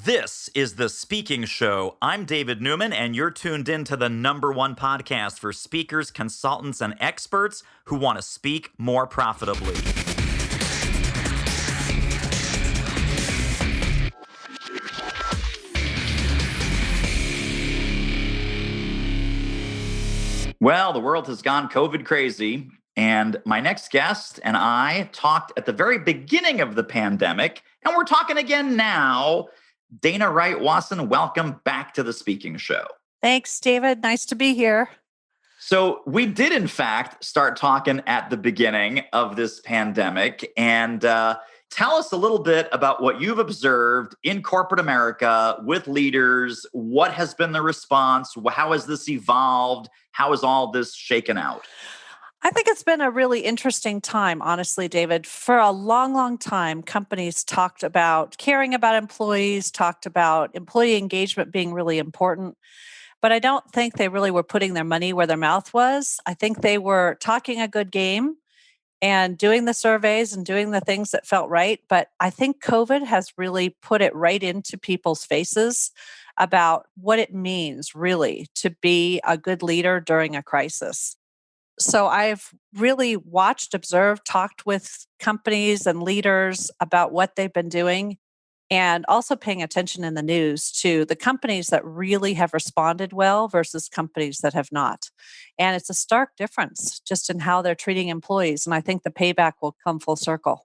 This is The Speaking Show. I'm David Newman, and you're tuned in to the #1 podcast for speakers, consultants, and experts who want to speak more profitably. Well, the world has gone COVID crazy, and my next guest and I talked at the very beginning of the pandemic, and we're talking again now. Dana Wright-Wasson, welcome back to The Speaking Show. Thanks, David. Nice to be here. So we did, in fact, start talking at the beginning of this pandemic. And tell us a little bit about what you've observed in corporate America with leaders. What has been the response? How has this evolved? How is all this shaken out? I think it's been a really interesting time, honestly, David. For a long, long time, companies talked about caring about employees, talked about employee engagement being really important. But I don't think they really were putting their money where their mouth was. I think they were talking a good game and doing the surveys and doing the things that felt right. But I think COVID has really put it right into people's faces about what it means really to be a good leader during a crisis. So I've really watched, observed, talked with companies and leaders about what they've been doing, and also paying attention in the news to the companies that really have responded well versus companies that have not. And it's a stark difference just in how they're treating employees. And I think the payback will come full circle.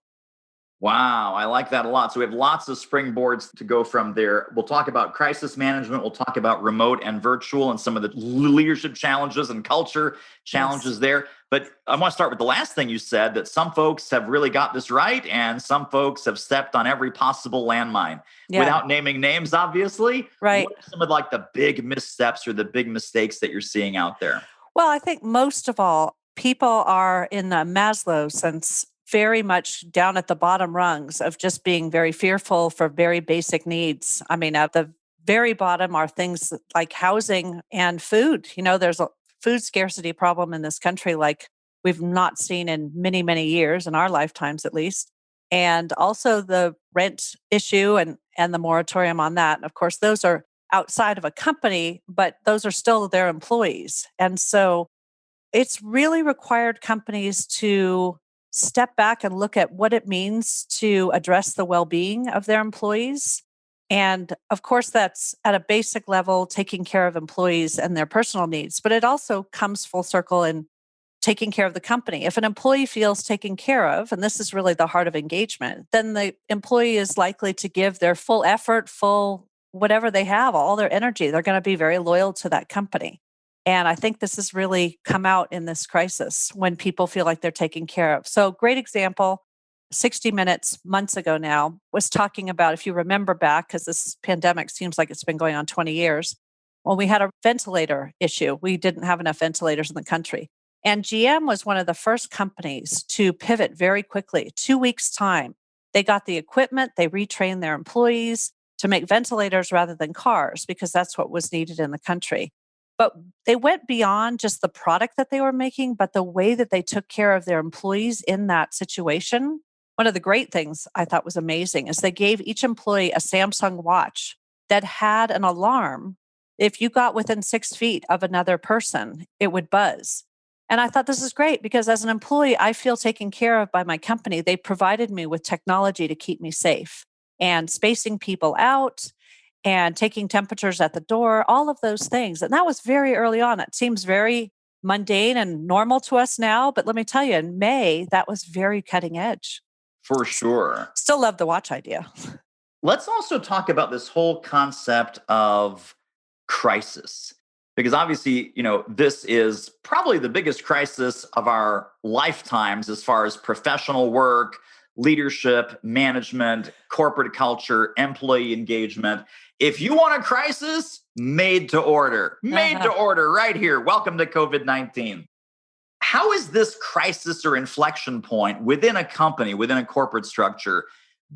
Wow, I like that a lot. So we have lots of springboards to go from there. We'll talk about crisis management. We'll talk about remote and virtual and some of the leadership challenges and culture challenges there. But I want to start with the last thing you said, that some folks have really got this right and some folks have stepped on every possible landmine. Without naming names, obviously. Right. What are some of like the big missteps or the big mistakes that you're seeing out there? Well, I think most of all, people are in the Maslow sense very much down at the bottom rungs of just being very fearful for very basic needs. I mean, at the very bottom are things like housing and food. You know, there's a food scarcity problem in this country like we've not seen in many, many years, in our lifetimes at least. And also the rent issue and the moratorium on that. And of course, those are outside of a company, but those are still their employees. And so it's really required companies to step back and look at what it means to address the well-being of their employees. And of course, that's at a basic level, taking care of employees and their personal needs, but it also comes full circle in taking care of the company. If an employee feels taken care of, and this is really the heart of engagement, then the employee is likely to give their full effort, full whatever they have, all their energy. They're going to be very loyal to that company. And I think this has really come out in this crisis when people feel like they're taken care of. So great example, 60 Minutes months ago now was talking about, if you remember back, because this pandemic seems like it's been going on 20 years, when we had a ventilator issue. We didn't have enough ventilators in the country. And GM was one of the first companies to pivot very quickly, 2 weeks' time. They got the equipment, they retrained their employees to make ventilators rather than cars, because that's what was needed in the country. But they went beyond just the product that they were making, but the way that they took care of their employees in that situation. One of the great things I thought was amazing is they gave each employee a Samsung watch that had an alarm. If you got within 6 feet of another person, it would buzz. And I thought this is great because as an employee, I feel taken care of by my company. They provided me with technology to keep me safe and spacing people out and taking temperatures at the door, all of those things. And that was very early on. It seems very mundane and normal to us now. But let me tell you, in May, that was very cutting edge. For sure. Still love the watch idea. Let's also talk about this whole concept of crisis. Because obviously, this is probably the biggest crisis of our lifetimes as far as professional work, leadership, management, corporate culture, employee engagement. If you want a crisis, made to order right here. Welcome to COVID-19. How is this crisis or inflection point within a company, within a corporate structure,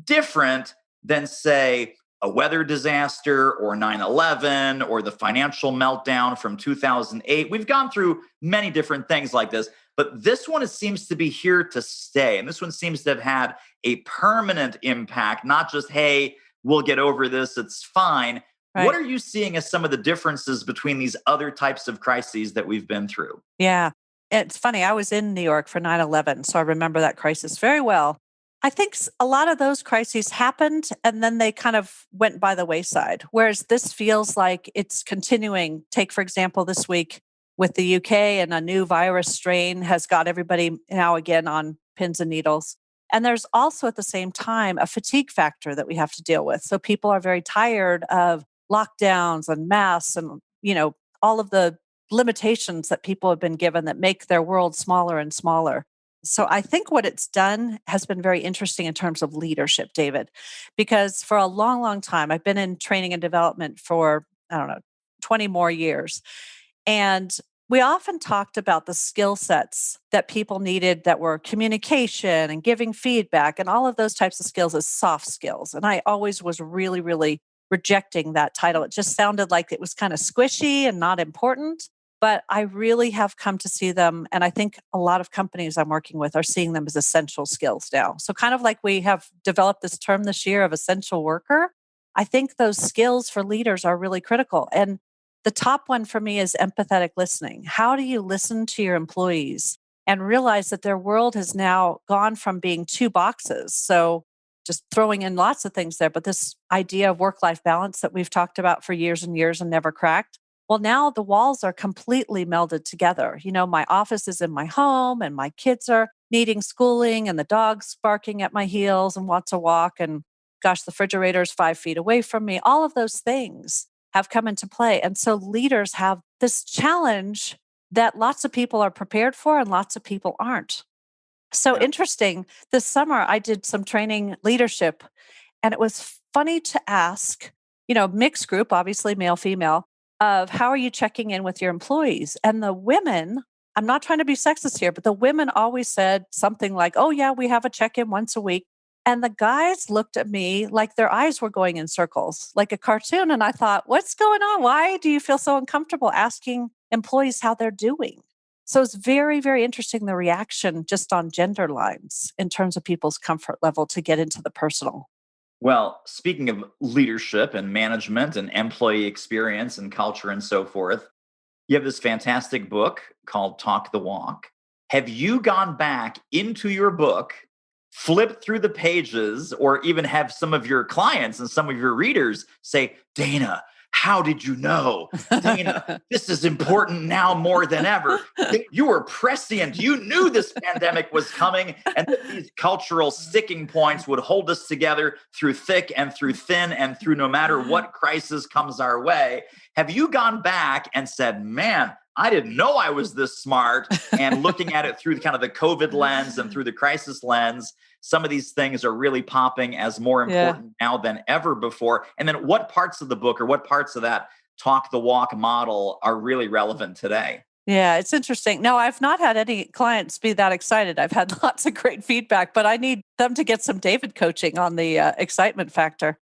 different than, say, a weather disaster or 9/11 or the financial meltdown from 2008? We've gone through many different things like this, but this one seems to be here to stay. And this one seems to have had a permanent impact, not just, hey, we'll get over this, it's fine. What Right. are you seeing as some of the differences between these other types of crises that we've been through? Yeah. It's funny. I was in New York for 9/11, so I remember that crisis very well. I think a lot of those crises happened and then they kind of went by the wayside. Whereas this feels like it's continuing. Take, for example, this week with the UK and a new virus strain has got everybody now again on pins and needles. And there's also at the same time a fatigue factor that we have to deal with. So people are very tired of lockdowns and masks and, all of the limitations that people have been given that make their world smaller and smaller. So I think what it's done has been very interesting in terms of leadership, David, because for a long, long time, I've been in training and development for, I don't know, 20 more years. And we often talked about the skill sets that people needed that were communication and giving feedback and all of those types of skills as soft skills. And I always was really, really rejecting that title. It just sounded like it was kind of squishy and not important. But I really have come to see them. And I think a lot of companies I'm working with are seeing them as essential skills now. So, kind of like we have developed this term this year of essential worker, I think those skills for leaders are really critical. And the top one for me is empathetic listening. How do you listen to your employees and realize that their world has now gone from being two boxes? So, just throwing in lots of things there, but this idea of work life balance that we've talked about for years and years and never cracked. Well, now the walls are completely melded together. My office is in my home and my kids are needing schooling and the dog's barking at my heels and wants a walk. And gosh, the refrigerator is 5 feet away from me. All of those things have come into play. And so leaders have this challenge that lots of people are prepared for and lots of people aren't. So Yeah. interesting. This summer, I did some training leadership, and it was funny to ask, mixed group, obviously male, female, of how are you checking in with your employees? And the women, I'm not trying to be sexist here, but the women always said something like, oh, yeah, we have a check in once a week. And the guys looked at me like their eyes were going in circles, like a cartoon. And I thought, what's going on? Why do you feel so uncomfortable asking employees how they're doing? So it's very, very interesting the reaction just on gender lines in terms of people's comfort level to get into the personal. Well, speaking of leadership and management and employee experience and culture and so forth, you have this fantastic book called Talk the Walk. Have you gone back into your book, flipped through the pages, or even have some of your clients and some of your readers say, Dana, how did you know? Dana, this is important now more than ever. You were prescient. You knew this pandemic was coming and that these cultural sticking points would hold us together through thick and through thin and through no matter what crisis comes our way. Have you gone back and said, man, I didn't know I was this smart, and looking at it through kind of the COVID lens and through the crisis lens, some of these things are really popping as more Yeah. important now than ever before. And then what parts of the book or what parts of that talk the walk model are really relevant today? Yeah, it's interesting. No, I've not had any clients be that excited. I've had lots of great feedback, but I need them to get some David coaching on the excitement factor.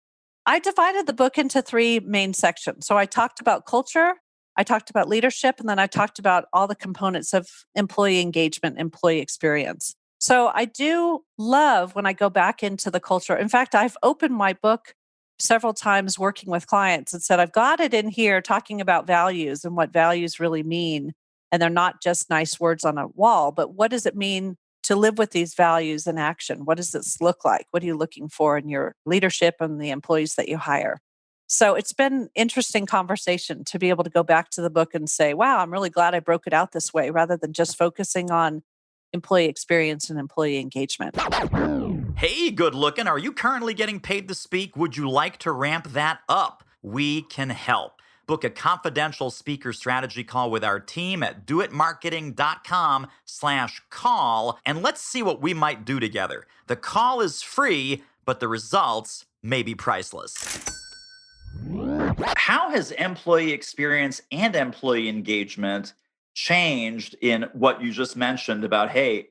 I divided the book into three main sections. So I talked about culture, I talked about leadership, and then I talked about all the components of employee engagement, employee experience. So I do love when I go back into the culture. In fact, I've opened my book several times working with clients and said, I've got it in here talking about values and what values really mean. And they're not just nice words on a wall, but what does it mean to live with these values in action? What does this look like? What are you looking for in your leadership and the employees that you hire? So it's been interesting conversation to be able to go back to the book and say, wow, I'm really glad I broke it out this way rather than just focusing on employee experience and employee engagement. Hey, good looking. Are you currently getting paid to speak? Would you like to ramp that up? We can help. Book a confidential speaker strategy call with our team at doitmarketing.com/call, and let's see what we might do together. The call is free, but the results may be priceless. How has employee experience and employee engagement changed in what you just mentioned about, hey,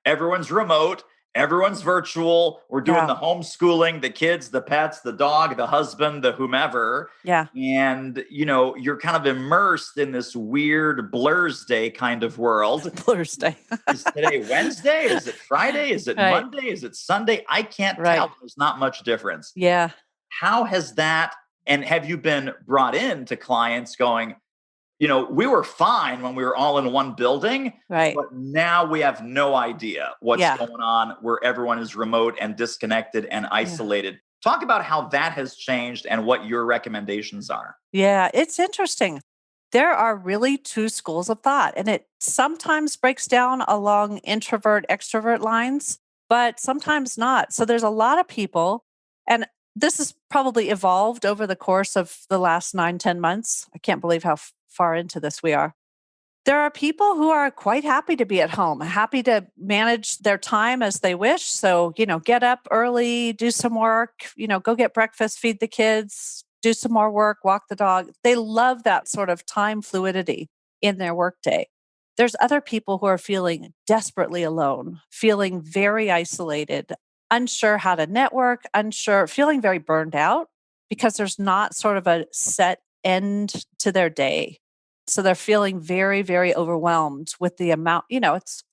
everyone's remote, everyone's virtual, we're doing Yeah. the homeschooling, the kids, the pets, the dog, the husband, the whomever. Yeah. And, you're kind of immersed in this weird Blur's Day kind of world. Thursday. Is today Wednesday? Is it Friday? Is it Right. Monday? Is it Sunday? I can't Right. tell. There's not much difference. Yeah. How has that, and have you been brought in to clients going, we were fine when we were all in one building, Right. but now we have no idea what's Yeah. going on where everyone is remote and disconnected and Yeah. isolated. Talk about how that has changed and what your recommendations are. Yeah. It's interesting. There are really two schools of thought, and it sometimes breaks down along introvert extrovert lines, but sometimes not. So there's a lot of people, and this has probably evolved over the course of the last 9, 10 months. I can't believe how far into this we are. There are people who are quite happy to be at home, happy to manage their time as they wish. So, get up early, do some work, go get breakfast, feed the kids, do some more work, walk the dog. They love that sort of time fluidity in their workday. There's other people who are feeling desperately alone, feeling very isolated, unsure how to network, unsure, feeling very burned out because there's not sort of a set end to their day. So they're feeling very, very overwhelmed with the amount,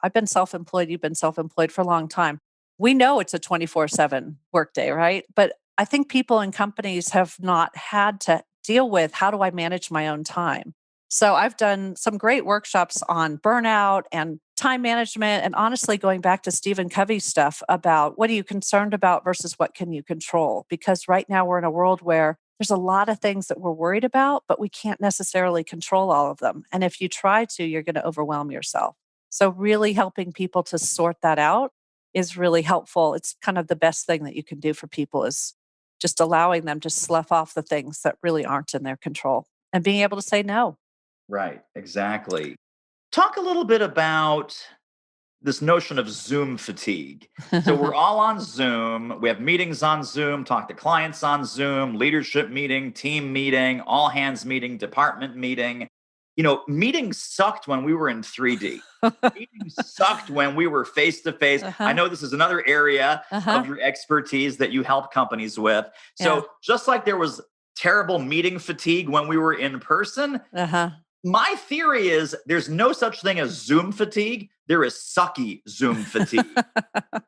I've been self-employed, you've been self-employed for a long time. We know it's a 24/7 workday, right? But I think people and companies have not had to deal with, how do I manage my own time? So I've done some great workshops on burnout and time management, and honestly going back to Stephen Covey's stuff about what are you concerned about versus what can you control? Because right now we're in a world where there's a lot of things that we're worried about, but we can't necessarily control all of them. And if you try to, you're going to overwhelm yourself. So really helping people to sort that out is really helpful. It's kind of the best thing that you can do for people, is just allowing them to slough off the things that really aren't in their control and being able to say no. Right, exactly. Talk a little bit about this notion of Zoom fatigue. So we're all on Zoom. We have meetings on Zoom, talk to clients on Zoom, leadership meeting, team meeting, all hands meeting, department meeting. Meetings sucked when we were in 3D. Meetings sucked when we were face to face. I Uh-huh. know this is another area Uh-huh. of your expertise that you help companies with. Yeah. So just like there was terrible meeting fatigue when we were in person, Uh-huh. my theory is there's no such thing as Zoom fatigue. There is sucky Zoom fatigue.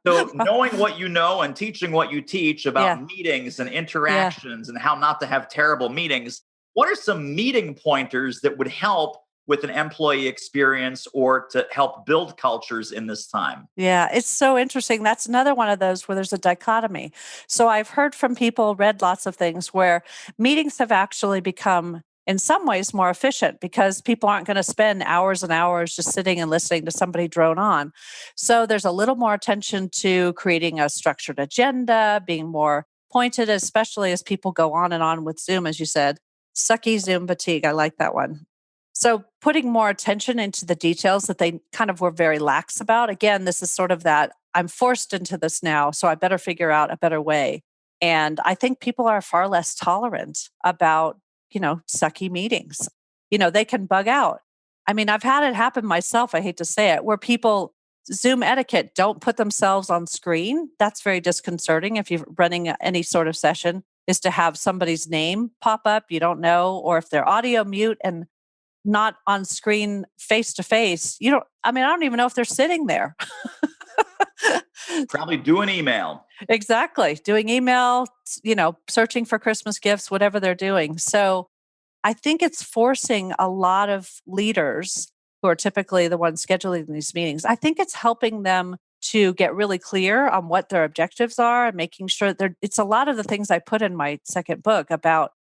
So knowing what you know and teaching what you teach Yeah. about meetings and Yeah. interactions and how not to have terrible meetings, what are some meeting pointers that would help with an employee experience or to help build cultures in this time? Yeah, it's so interesting. That's another one of those where there's a dichotomy. So I've heard from people, read lots of things where meetings have actually become, in some ways, more efficient because people aren't going to spend hours and hours just sitting and listening to somebody drone on. So there's a little more attention to creating a structured agenda, being more pointed, especially as people go on and on with Zoom, as you said. Sucky Zoom fatigue. I like that one. So putting more attention into the details that they kind of were very lax about. Again, this is sort of that I'm forced into this now, so I better figure out a better way. And I think people are far less tolerant about, sucky meetings. They can bug out. I mean, I've had it happen myself, I hate to say it, where people Zoom etiquette don't put themselves on screen. That's very disconcerting if you're running any sort of session, is to have somebody's name pop up you don't know, or if they're audio mute and not on screen face to face. I don't even know if they're sitting there. Probably do an email. Exactly. Doing email, searching for Christmas gifts, whatever they're doing. So I think it's forcing a lot of leaders who are typically the ones scheduling these meetings. I think it's helping them to get really clear on what their objectives are and making sure it's a lot of the things I put in my second book about,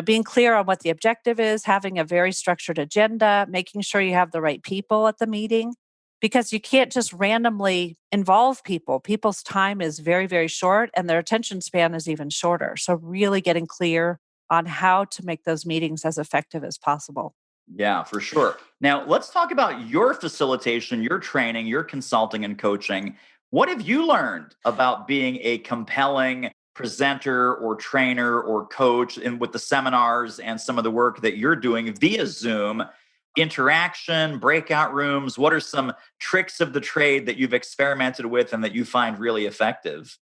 being clear on what the objective is, having a very structured agenda, making sure you have the right people at the meeting, because you can't just randomly involve people. People's time is very, very short and their attention span is even shorter. So really getting clear on how to make those meetings as effective as possible. Yeah, for sure. Now, let's talk about your facilitation, your training, your consulting and coaching. What have you learned about being a compelling presenter or trainer or coach and with the seminars and some of the work that you're doing via Zoom? Interaction, breakout rooms, what are some tricks of the trade that you've experimented with and that you find really effective?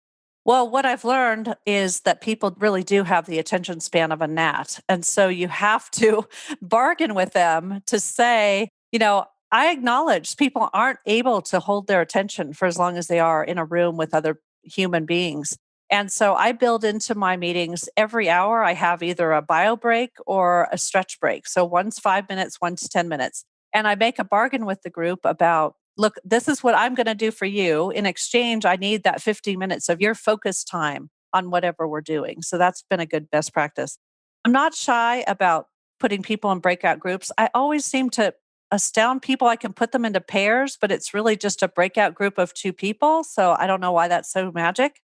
Well, what I've learned is that people really do have the attention span of a gnat. And so you have to bargain with them to say, I acknowledge people aren't able to hold their attention for as long as they are in a room with other human beings. And so I build into my meetings every hour, I have either a bio break or a stretch break. So one's 5 minutes, one's 10 minutes. And I make a bargain with the group about, look, this is what I'm going to do for you. In exchange, I need that 50 minutes of your focus time on whatever we're doing. So that's been a good best practice. I'm not shy about putting people in breakout groups. I always seem to astound people. I can put them into pairs, but it's really just a breakout group of two people. So I don't know why that's so magic.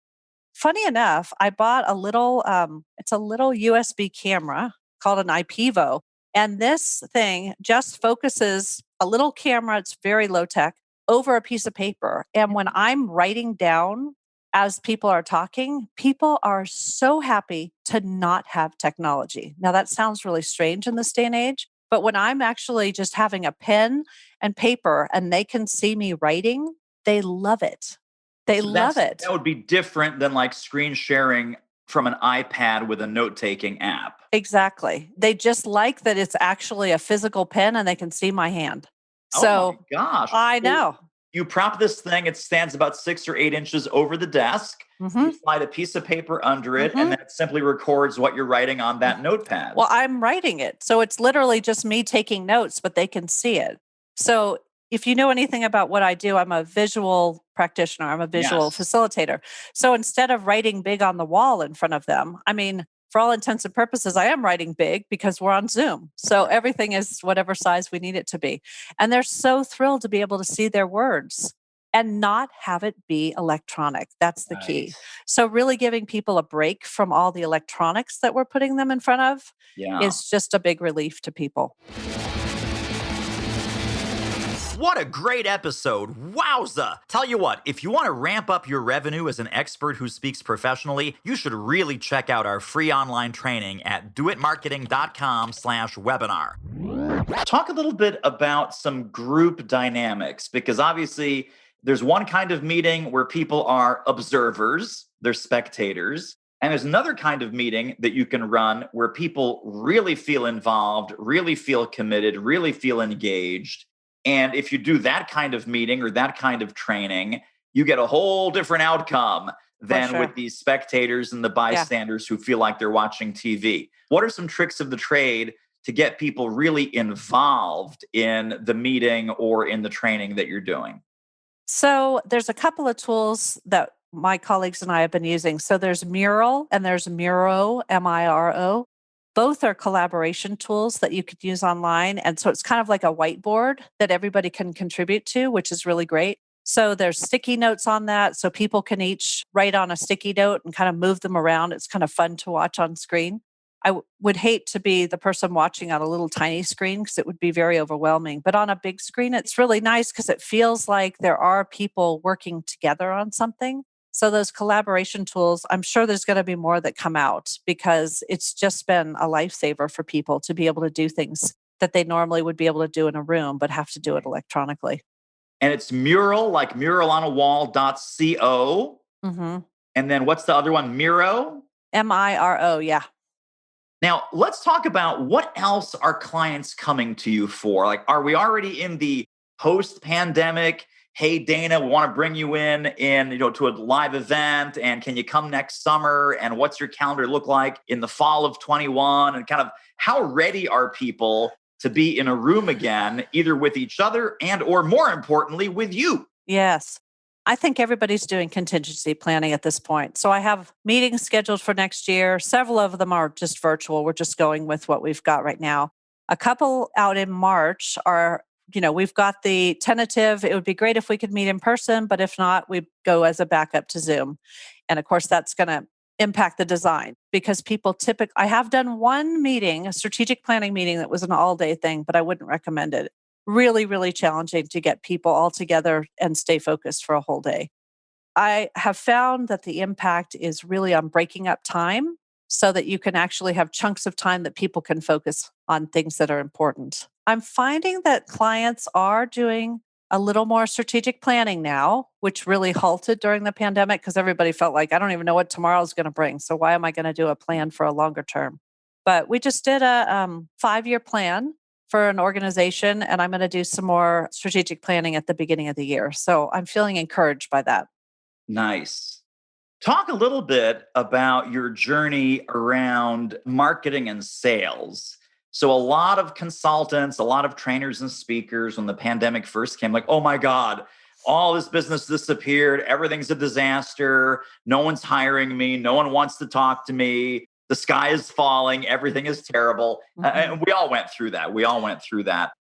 Funny enough, I bought a little, it's a little USB camera called an IPVO. And this thing just focuses a little camera, it's very low tech, over a piece of paper. And when I'm writing down as people are talking, people are so happy to not have technology. Now, that sounds really strange in this day and age, but when I'm actually just having a pen and paper and they can see me writing, they love it. They So love it. that would be different than like screen sharing from an iPad with a note-taking app. Exactly. They just like that it's actually a physical pen and they can see my hand. Oh my So gosh. I So know. you prop this thing, it stands about 6 or 8 inches over the desk. You Hmm. slide a piece of paper under it, and Hmm. then it simply records what you're writing on that notepad. Well, I'm writing it. So it's literally just me taking notes, but they can see it. So if you know anything about what I do, I'm a visual practitioner, I'm a visual Yes. facilitator. So instead of writing big on the wall in front of them, I mean, for all intents and purposes, I am writing big because we're on Zoom. So everything is whatever size we need it to be. And they're so thrilled to be able to see their words and not have it be electronic. That's the Right. key. So, really giving people a break from all the electronics that we're putting them in front of Yeah. is just a big relief to people. What a great episode. Wowza. Tell you what, if you want to ramp up your revenue as an expert who speaks professionally, you should really check out our free online training at doitmarketing.com/webinar. Talk a little bit about some group dynamics, because obviously there's one kind of meeting where people are observers, they're spectators. And there's another kind of meeting that you can run where people really feel involved, really feel committed, really feel engaged. And if you do that kind of meeting or that kind of training, you get a whole different outcome For than sure. with these spectators and the Yeah. bystanders who feel like they're watching TV. What are some tricks of the trade to get people really involved in the meeting or in the training that you're doing? So, there's a couple of tools that my colleagues and I have been using. So, there's Mural and there's Miro, Miro. Both are collaboration tools that you could use online. And so it's kind of like a whiteboard that everybody can contribute to, which is really great. So there's sticky notes on that. So people can each write on a sticky note and kind of move them around. It's kind of fun to watch on screen. Would hate to be the person watching on a little tiny screen because it would be very overwhelming. But on a big screen, it's really nice because it feels like there are people working together on something. So those collaboration tools, I'm sure there's going to be more that come out because it's just been a lifesaver for people to be able to do things that they normally would be able to do in a room, but have to do it electronically. And it's mural, like muralonawall.co. Hmm. And then what's the other one? Miro? Miro, yeah. Now, let's talk about what else are clients coming to you for? Like, are we already in the post-pandemic? Hey, Dana, we want to bring you in, to a live event, and can you come next summer? And what's your calendar look like in the fall of 21? And kind of how ready are people to be in a room again, either with each other and, or more importantly, with you? Yes. I think everybody's doing contingency planning at this point. So I have meetings scheduled for next year. Several of them are just virtual. We're just going with what we've got right now. A couple out in March are, we've got the tentative. It would be great if we could meet in person, but if not, we go as a backup to Zoom. And of course, that's going to impact the design because people typically, I have done one meeting, a strategic planning meeting that was an all day thing, but I wouldn't recommend it. Really, really challenging to get people all together and stay focused for a whole day. I have found that the impact is really on breaking up time so that you can actually have chunks of time that people can focus on things that are important. I'm finding that clients are doing a little more strategic planning now, which really halted during the pandemic because everybody felt like, I don't even know what tomorrow's going to bring. So, why am I going to do a plan for a longer term? But we just did a 5-year plan for an organization, and I'm going to do some more strategic planning at the beginning of the year. So, I'm feeling encouraged by that. Nice. Talk a little bit about your journey around marketing and sales. So, a lot of consultants, a lot of trainers and speakers, when the pandemic first came, like, oh my God, all this business disappeared. Everything's a disaster. No one's hiring me. No one wants to talk to me. The sky is falling. Everything is terrible. Mhm. And we all went through that. We all went through that.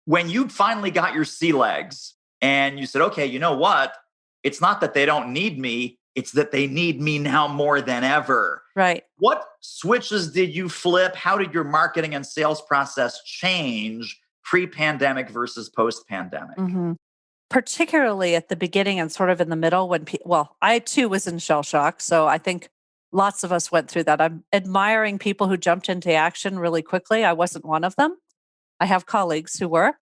When you finally got your sea legs and you said, okay, you know what? It's not that they don't need me, it's that they need me now more than ever. Right. What switches did you flip? How did your marketing and sales process change pre-pandemic versus post-pandemic? Mhm. Particularly at the beginning and sort of in the middle when well, I too was in shell shock, so I think lots of us went through that. I'm admiring people who jumped into action really quickly. I wasn't one of them. I have colleagues who were.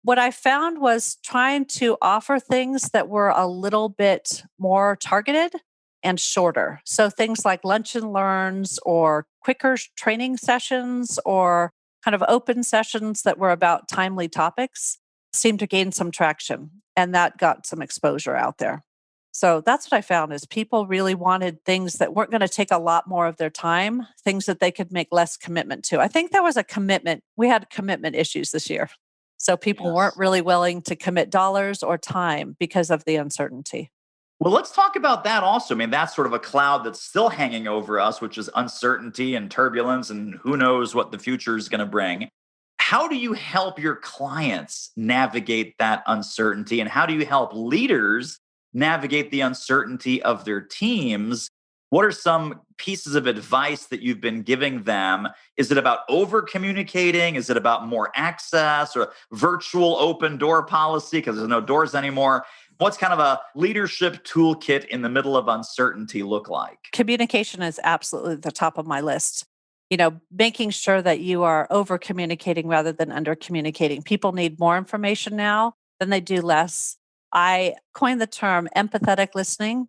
What I found was trying to offer things that were a little bit more targeted and shorter. So things like lunch and learns or quicker training sessions or kind of open sessions that were about timely topics seemed to gain some traction, and that got some exposure out there. So that's what I found is people really wanted things that weren't going to take a lot more of their time, things that they could make less commitment to. I think there was a commitment. We had commitment issues this year. So people weren't Yes. really willing to commit dollars or time because of the uncertainty. Well, let's talk about that also. I mean, that's sort of a cloud that's still hanging over us, which is uncertainty and turbulence, and who knows what the future is going to bring. How do you help your clients navigate that uncertainty? And how do you help leaders navigate the uncertainty of their teams? What are some pieces of advice that you've been giving them? Is it about over communicating? Is it about more access or virtual open door policy because there's no doors anymore? What's kind of a leadership toolkit in the middle of uncertainty look like? Communication is absolutely the top of my list. Making sure that you are over communicating rather than under communicating. People need more information now than they do less. I coined the term empathetic listening.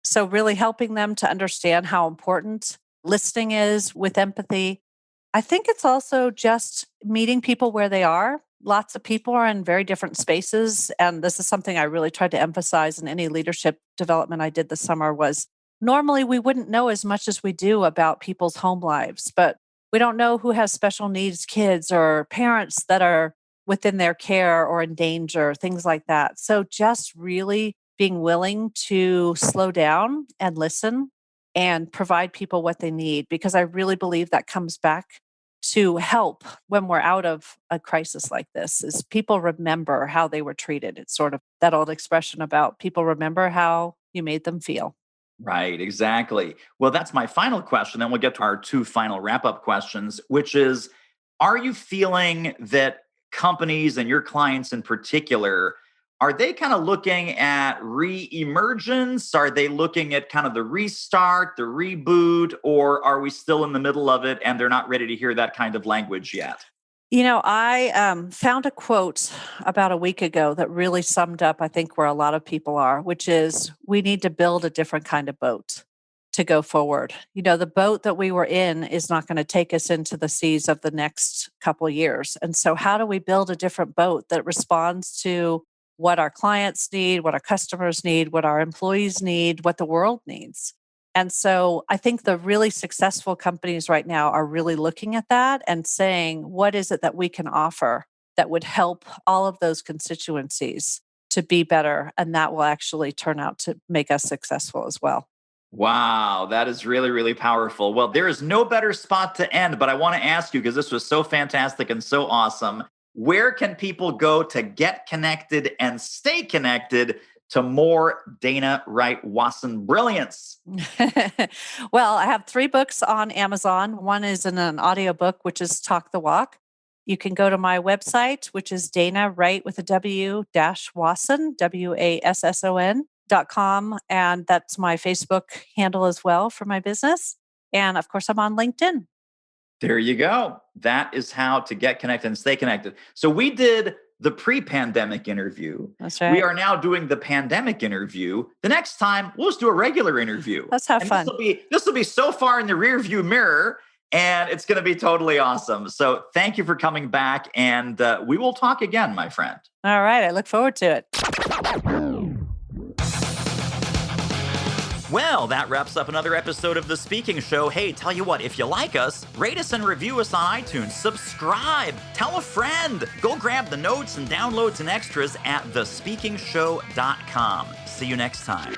So, really helping them to understand how important listening is with empathy. I think it's also just meeting people where they are. Lots of people are in very different spaces. And this is something I really tried to emphasize in any leadership development I did this summer was normally we wouldn't know as much as we do about people's home lives, but we don't know who has special needs kids or parents that are within their care or in danger, things like that. So just really being willing to slow down and listen and provide people what they need, because I really believe that comes back to help when we're out of a crisis like this is people remember how they were treated. It's sort of that old expression about people remember how you made them feel. Right, exactly. Well, that's my final question. Then we'll get to our two final wrap up questions, which is, are you feeling that companies and your clients in particular, are they kind of looking at re emergence? Are they looking at kind of the restart, the reboot, or are we still in the middle of it and they're not ready to hear that kind of language yet? I found a quote about a week ago that really summed up, I think, where a lot of people are, which is we need to build a different kind of boat to go forward. The boat that we were in is not going to take us into the seas of the next couple of years. And so, how do we build a different boat that responds to what our clients need, what our customers need, what our employees need, what the world needs? And so I think the really successful companies right now are really looking at that and saying, what is it that we can offer that would help all of those constituencies to be better? And that will actually turn out to make us successful as well. Wow, that is really, really powerful. Well, there is no better spot to end, but I want to ask you because this was so fantastic and so awesome. Where can people go to get connected and stay connected to more Dana Wright-Wasson brilliance? Well, I have 3 books on Amazon. One is in an audiobook, which is Talk the Walk. You can go to my website, which is Dana Wright with a W dash Wasson, WASSON.com. And that's my Facebook handle as well for my business. And of course, I'm on LinkedIn. There you go. That is how to get connected and stay connected. So we did the pre-pandemic interview. That's We right. are now doing the pandemic interview. The next time, we'll just do a regular interview. Let's have And this fun. will be this will be so far in the rear view mirror, and it's going to be totally awesome. So thank you for coming back, and we will talk again, my friend. All right. I look forward to it. Well, that wraps up another episode of The Speaking Show. Hey, tell you what, if you like us, rate us and review us on iTunes. Subscribe. Tell a friend. Go grab the notes and downloads and extras at thespeakingshow.com. See you next time.